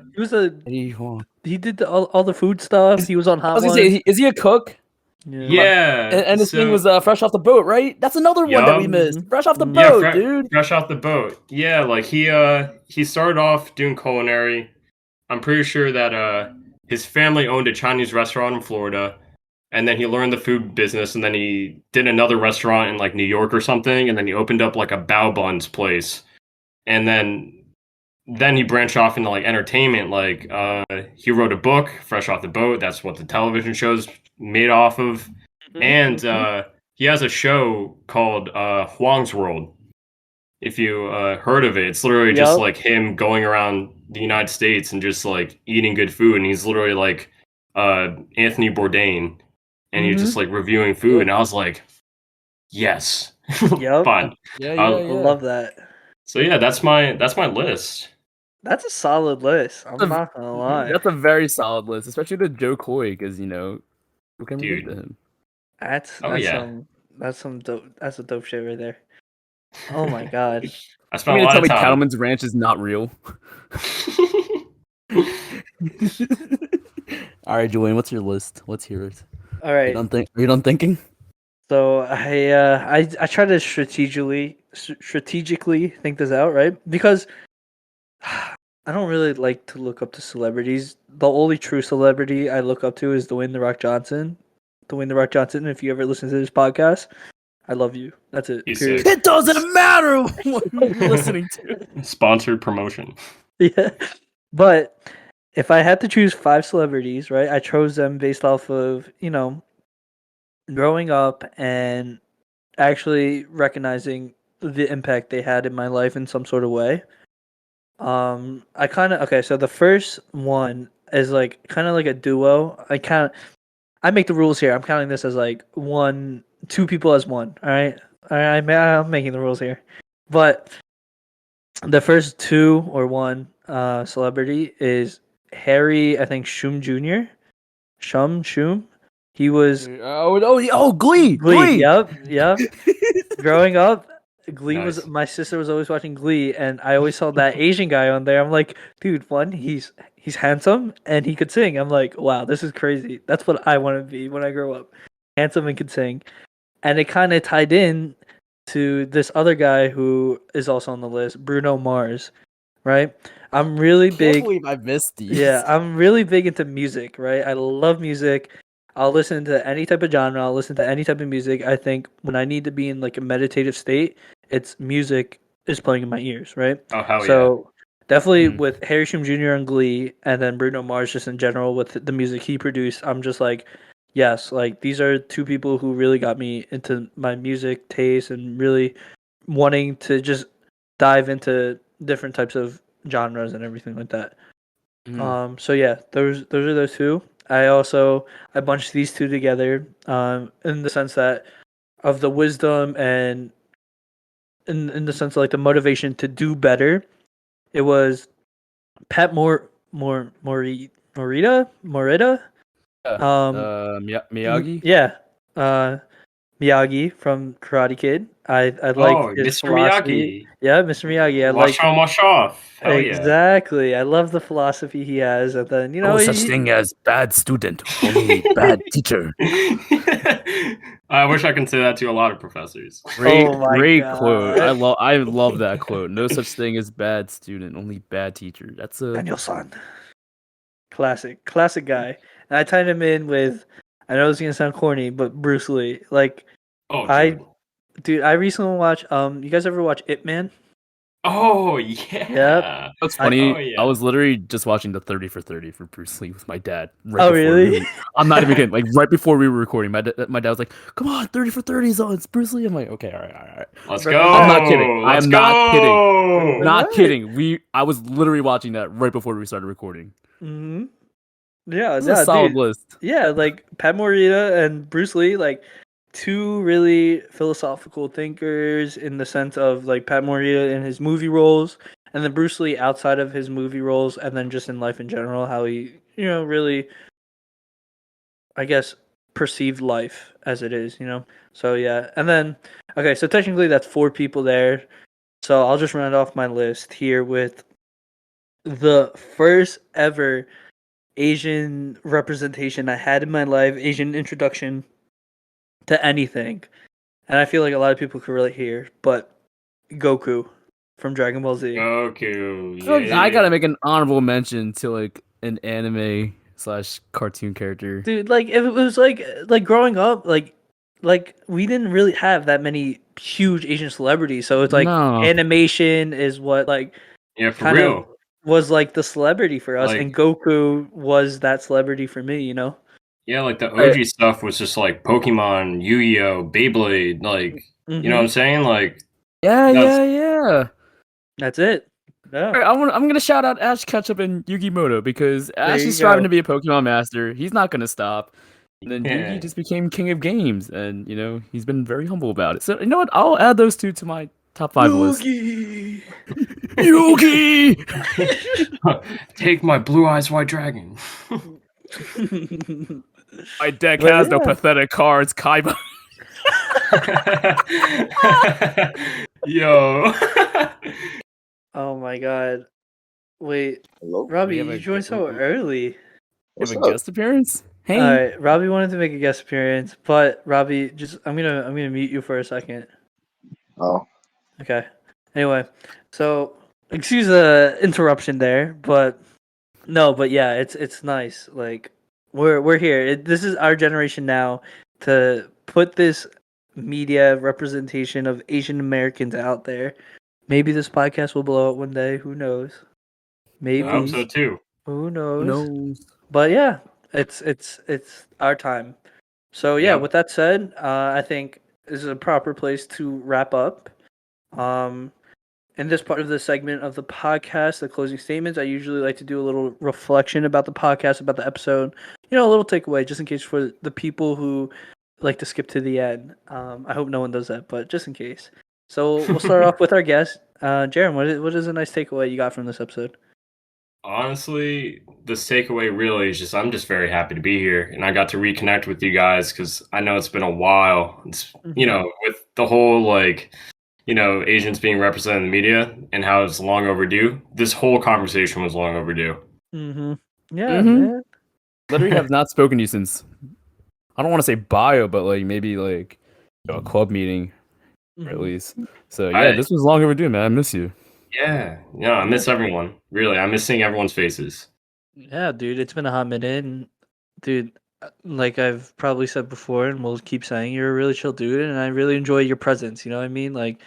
Eddie Huang. he did all the food stuff. He was on Hot I was gonna Ones. say, is he a cook? Yeah, And his thing was fresh off the boat, right? That's another one that we missed. Fresh off the boat, dude. Fresh off the boat. Yeah, like he started off doing culinary. I'm pretty sure that his family owned a Chinese restaurant in Florida, and then he learned the food business, and then he did another restaurant in like New York or something, and then he opened up like a bao buns place, and then he branched off into like entertainment. Like he wrote a book, Fresh Off the Boat. That's what the television show's made off of. And he has a show called Huang's World. If you heard of it, it's literally just like him going around the United States and just like eating good food. And he's literally like Anthony Bourdain, and he's just like reviewing food. And I was like, yes, fine. I love that. So yeah, that's my list. That's a solid list. I'm not gonna lie. That's a very solid list, especially the Joe Coy, because you know who can relate Dude. to him. That's some dope. That's a dope shit right there. Oh my god. I spent You a mean to lot tell of me time. Cattleman's Ranch is not real? All right, Julian, what's your list? Let's hear it. All right. Are you done thinking? So I try to strategically strategically think this out, right? Because I don't really like to look up to celebrities. The only true celebrity I look up to is Dwayne The Rock Johnson. Dwayne The Rock Johnson, if you ever listen to this podcast, I love you. That's it. He's Period. sick. It doesn't matter what you're listening to. Sponsored promotion. Yeah. But if I had to choose 5 celebrities, right, I chose them based off of, growing up and actually recognizing the impact they had in my life in some sort of way. I kind of okay. So the first one is like kind of like a duo. I make the rules here. I'm counting this as like 2 people as one. All right, I'm making the rules here. But the first 2 or 1 celebrity is Harry. I think Shum Jr. Shum. He was Glee. Glee. Yep. Growing up, Glee Nice. was my sister was always watching Glee, and I always saw that Asian guy on there. I'm like, dude, he's handsome and he could sing. I'm like, wow, this is crazy. That's what I want to be when I grow up, handsome and could sing. And it kind of tied in to this other guy who is also on the list, Bruno Mars, right? I'm really Can't big. believe I missed these. Yeah, I'm really big into music, right? I love music. I'll listen to any type of genre. I'll listen to any type of music. I think when I need to be in like a meditative state, it's music is playing in my ears, right? Oh hell So definitely Mhm. with Harry Shum Jr. on Glee, and then Bruno Mars just in general with the music he produced, I'm just like, yes, like these are 2 people who really got me into my music taste and really wanting to just dive into different types of genres and everything like that. So yeah, those are those 2. I bunched these 2 together in the sense that of the wisdom and in the sense of like the motivation to do better. It was Pat Morita. Miyagi. Yeah. Miyagi from Karate Kid. I like Oh, his Mr. philosophy. Miyagi. Yeah, Mr. Miyagi. I Wash like on, wash off. Hell yeah. exactly. I love the philosophy he has, and then No such thing as bad student, only bad teacher. I wish I could say that to a lot of professors. Great, Oh my great God. quote. I love that quote. No such thing as bad student, only bad teacher. That's a Daniel-san. Classic guy. And I tied him in with, I know it's gonna sound corny, but Bruce Lee. Like, Oh, I recently watched. You guys ever watch Ip Man? Oh yeah. That's I- funny. Oh, yeah. I was literally just watching the 30 for 30 for Bruce Lee with my dad. Oh, before really? I'm not even kidding. Like right before we were recording, my dad was like, "Come on, 30 for 30 is on. It's Bruce Lee." I'm like, "Okay, all right." Let's I'm go. not kidding. I am not kidding. Not Right. kidding. I was literally watching that right before we started recording. Mm-hmm. Yeah, This is a solid dude. list. Yeah, like Pat Morita and Bruce Lee, like 2 really philosophical thinkers in the sense of like Pat Morita in his movie roles, and then Bruce Lee outside of his movie roles, and then just in life in general, how he, really, I guess, perceived life as it is, So yeah, and then okay, so technically that's 4 people there. So I'll just round off my list here with the first ever Asian representation I had in my life, Asian introduction to anything. And I feel like a lot of people could relate here, but Goku from Dragon Ball Z. Goku. I gotta make an honorable mention to like an anime / cartoon character. Dude, like if it was like growing up, like we didn't really have that many huge Asian celebrities. So it's like No. animation is what like Yeah, for kind real. of was like the celebrity for us, Like- and Goku was that celebrity for me, Yeah, like the OG stuff was just like Pokemon, Yu-Gi-Oh, Beyblade, like you know what I'm saying? Like Yeah. That's it. Yeah. All right, I'm gonna shout out Ash Ketchum and Yugi Moto because Ash you is striving go. to be a Pokemon master. He's not gonna stop. And then Yeah. Yugi just became king of games, and he's been very humble about it. So you know what? I'll add those 2 to my top 5 list. Yugi. Yugi. Take my blue eyes white dragon. My deck But has no yeah. pathetic cards, Kaiba. Yo. Oh my god. Wait, Hello? Robbie, have you a joined gu- so early. You What's have a up? guest appearance? Hey. Alright, Robbie wanted to make a guest appearance, but Robbie, just I'm gonna mute you for a second. Oh, Okay. Anyway, so excuse the interruption there, but no, but yeah, it's nice. Like we're here. This is our generation now to put this media representation of Asian Americans out there. Maybe this podcast will blow up one day. Who knows? I hope Maybe. so too. Who Who knows? knows? But yeah, it's our time. So yeah, Yep. with that said, I think this is a proper place to wrap up. Um, in this part of the segment of the podcast, the closing statements, I usually like to do a little reflection about the podcast, about the episode. You know, a little takeaway, just in case for the people who like to skip to the end. I hope no one does that, but just in case. So we'll start off with our guest, Jaron. What is a nice takeaway you got from this episode? Honestly, this takeaway really is just I'm just very happy to be here, and I got to reconnect with you guys because I know it's been a while. It's with the whole Asians being represented in the media and how it's long overdue. This whole conversation was long overdue. Mm-hmm. Yeah, Mhm. man. Literally have not spoken to you since, I don't want to say bio, but like maybe like a club meeting at Mhm. least. So yeah, this was long overdue, man. I miss you. Yeah, I miss everyone. Really, I miss seeing everyone's faces. Yeah, dude, it's been a hot minute, and dude, like I've probably said before, and we'll keep saying, you're a really chill dude, and I really enjoy your presence. You know what I mean? Like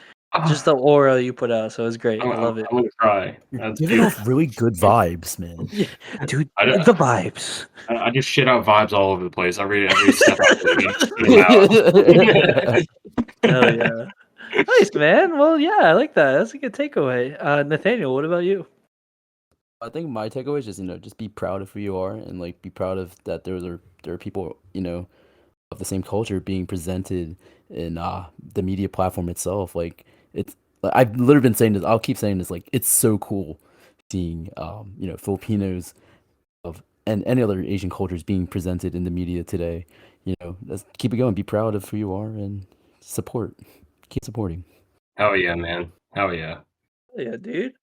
just the aura you put out. So it's great. I love it. I'm gonna cry. You're That's giving beautiful. off really good vibes, man. Yeah, dude, I don't- the vibes. I just shit out vibes all over the place. Every step I take, Hell yeah. Nice, man. Well, yeah, I like that. That's a good takeaway. Nathaniel, what about you? I think my takeaway is just just be proud of who you are and like be proud of that there are people of the same culture being presented in the media platform itself. Like I've literally been saying this. I'll keep saying this. Like it's so cool seeing Filipinos of and any other Asian cultures being presented in the media today. Let's keep it going. Be proud of who you are and support. Keep supporting. Hell yeah, man. Hell yeah. Yeah, dude.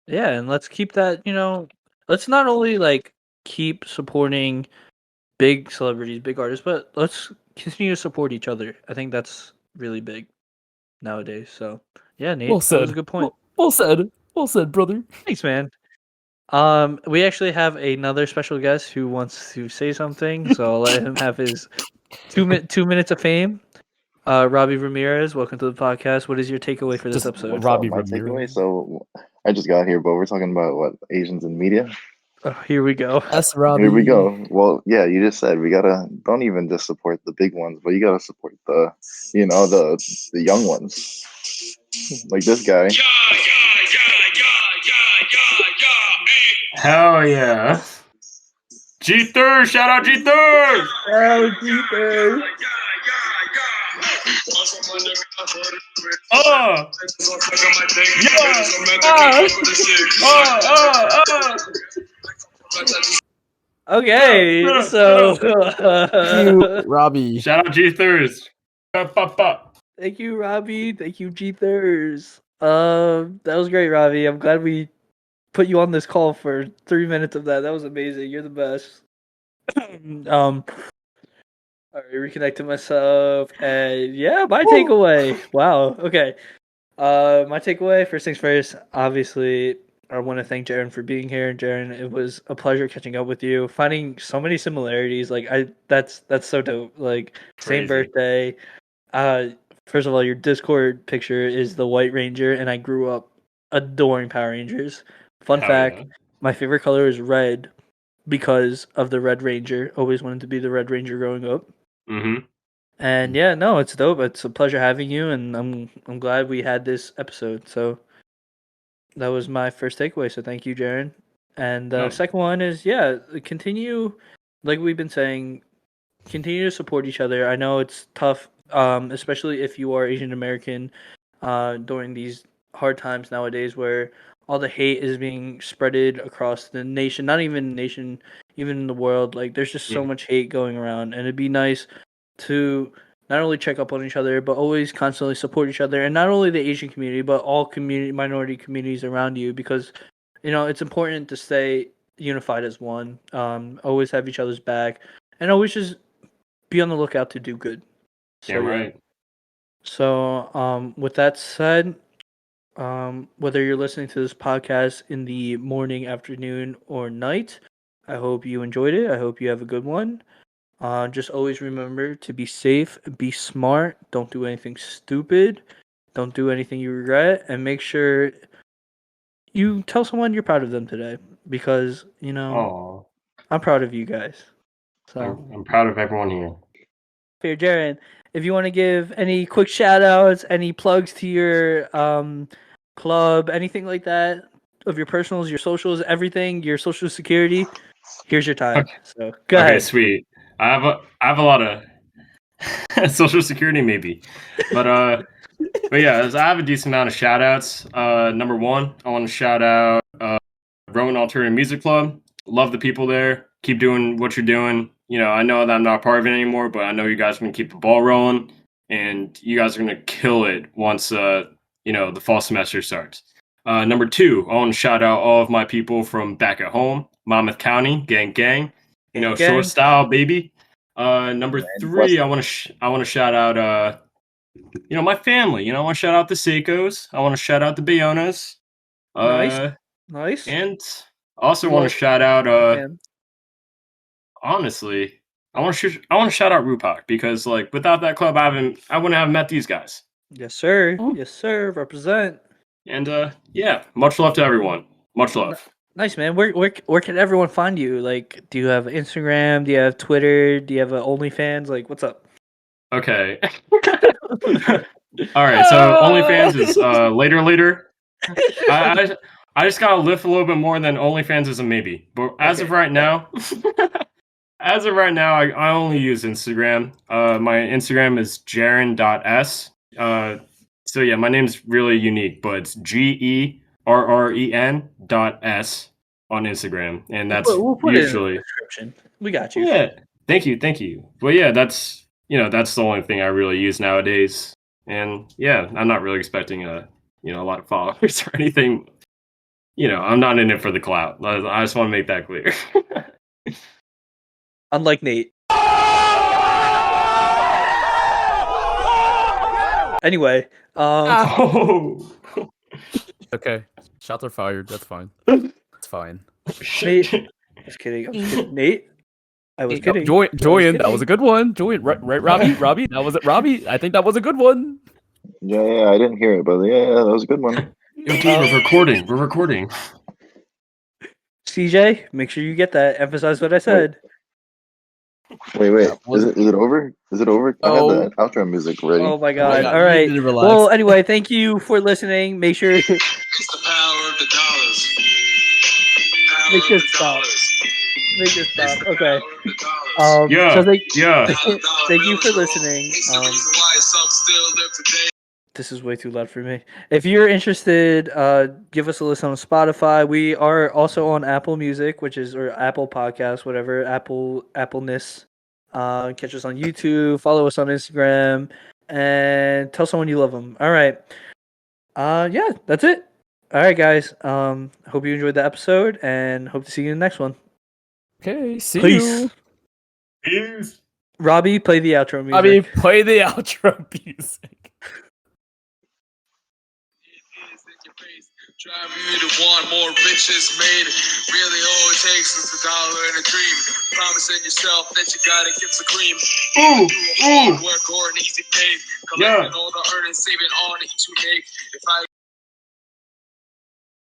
Yeah, and let's keep that, let's not only like keep supporting big celebrities, big artists, but let's continue to support each other. I think that's really big nowadays. So, yeah, Nate, Well that was said. a good point. Well said. Well said, brother. Thanks, man. We actually have another special guest who wants to say something, so I'll let him have his 2 minutes of fame. Robbie Ramirez, welcome to the podcast. What is your takeaway for this Just episode? Robbie My Ramirez. takeaway. So I just got here, but we're talking about what Asians in media. Oh, here we go. Yes, Robbie. Here we go. Well, yeah, you just said we gotta don't even just support the big ones, but you gotta support the young ones, like this guy. Hell yeah. G3, shout out G3! Oh, Jesus. Oh! Okay, so Thank you, Robbie. Shout out G3s. thank you, Robbie. Thank you, G-Thurs. That was great, Robbie. I'm glad we put you on this call for 3 minutes of that. That was amazing. You're the best. All right, reconnecting myself, and yeah, my takeaway. Wow. Okay. My takeaway. First things first. Obviously, I want to thank Gerren for being here. Gerren, it was a pleasure catching up with you. Finding so many similarities. That's so dope. Like same Crazy. birthday. First of all, your Discord picture is the White Ranger, and I grew up adoring Power Rangers. Fun Hell fact: yeah. my favorite color is red because of the Red Ranger. Always wanted to be the Red Ranger growing up. Mm-hmm. And yeah, no, it's dope. It's a pleasure having you, and I'm glad we had this episode. So that was my first takeaway. So thank you, Gerren. And the Oh. second one is continue, like we've been saying, continue to support each other. I know it's tough, especially if you are Asian American, during these hard times nowadays where all the hate is being spreaded across the nation, not even nation, even in the world. Like there's just so much hate going around, and it'd be nice to not only check up on each other, but always constantly support each other, and not only the Asian community, but all minority communities around you, because it's important to stay unified as one. Always have each other's back, and always just be on the lookout to do good. So, Damn right. So, with that said, Whether you're listening to this podcast in the morning, afternoon, or night, I hope you enjoyed it. I hope you have a good one. Just always remember to be safe, be smart, don't do anything stupid, don't do anything you regret, and make sure you tell someone you're proud of them today because, Oh, I'm proud of you guys. So, I'm proud of everyone here. here, Gerren, if you want to give any quick shout outs, any plugs to your club, anything like that, of your personals, your socials, everything, your social security, here's your time. Okay. So go Okay, ahead. sweet. I have a lot of social security maybe, but yeah, I have a decent amount of shout outs. Number one, I want to shout out Rowan Alternative Music Club. Love the people there. Keep doing what you're doing. I know that I'm not part of it anymore, but I know you guys are gonna keep the ball rolling, and you guys are gonna kill it once the fall semester starts. Number two, I want to shout out all of my people from back at home, Monmouth County, gang. Gang, Short gang. style, baby. Number Man, three, I want to shout out my family. I want to shout out the Saycos. I want to shout out the Bayonas. Nice. And also want Well, to shout out man. honestly, I want to shout out Rupak because without that club I wouldn't have met these guys. Yes, sir. Oh. Yes, sir. Represent. And yeah, much love to everyone. Much love. Nice, man. Where can everyone find you? Like, do you have Instagram? Do you have Twitter? Do you have OnlyFans? Like, what's up? Okay. All right, so OnlyFans is later. I just gotta lift a little bit more than OnlyFans is a maybe. But as of right now, I only use Instagram. My Instagram is Gerren.s. So yeah, my name's really unique, but it's GERREN.s on Instagram, and that's We'll put it in usually the description. We got you. yeah. Thank you. But yeah, that's the only thing I really use nowadays. And yeah, I'm not really expecting a lot of followers or anything. I'm not in it for the clout. I just want to make that clear. Unlike Nate. Anyway, Oh, Okay. Shots are fired. That's fine. That's fine. shit. Nate. Just kidding. I'm just kidding. Nate. I was kidding. Julian, that was a good one. Julian, right, Robbie, that was it. Robbie, I think that was a good one. Yeah, I didn't hear it, but yeah, that was a good one. Yo, dude, we're recording. CJ, make sure you get that. Emphasize what I said. Wait, is it over? Is it over? I had Oh. the outro music ready. Oh my god. God, All you right. need to relax. Well, anyway, thank you for listening. Make sure It's the power of the dollars. Power Make sure of it the stops. dollars. make it It's stop. the Okay. power of the dollars. Yeah, So thank yeah. thank you for listening. It's the reason why some still live today. This is way too loud for me. If you're interested, give us a listen on Spotify. We are also on Apple Music, or Apple Podcasts, whatever. Appleness. Catch us on YouTube. Follow us on Instagram, and tell someone you love them. All right. Yeah, that's it. All right, guys. Hope you enjoyed the episode, and hope to see you in the next one. Okay, see Peace. you. Peace. Robbie, play the outro music. Robbie, play the outro music. Drive you to want more riches made. Really, all it takes is $1 and a dream. Promising yourself that you gotta get the cream. Ooh. Work or an easy pay. Yeah. Collecting all the earnings, saving on each you make. If I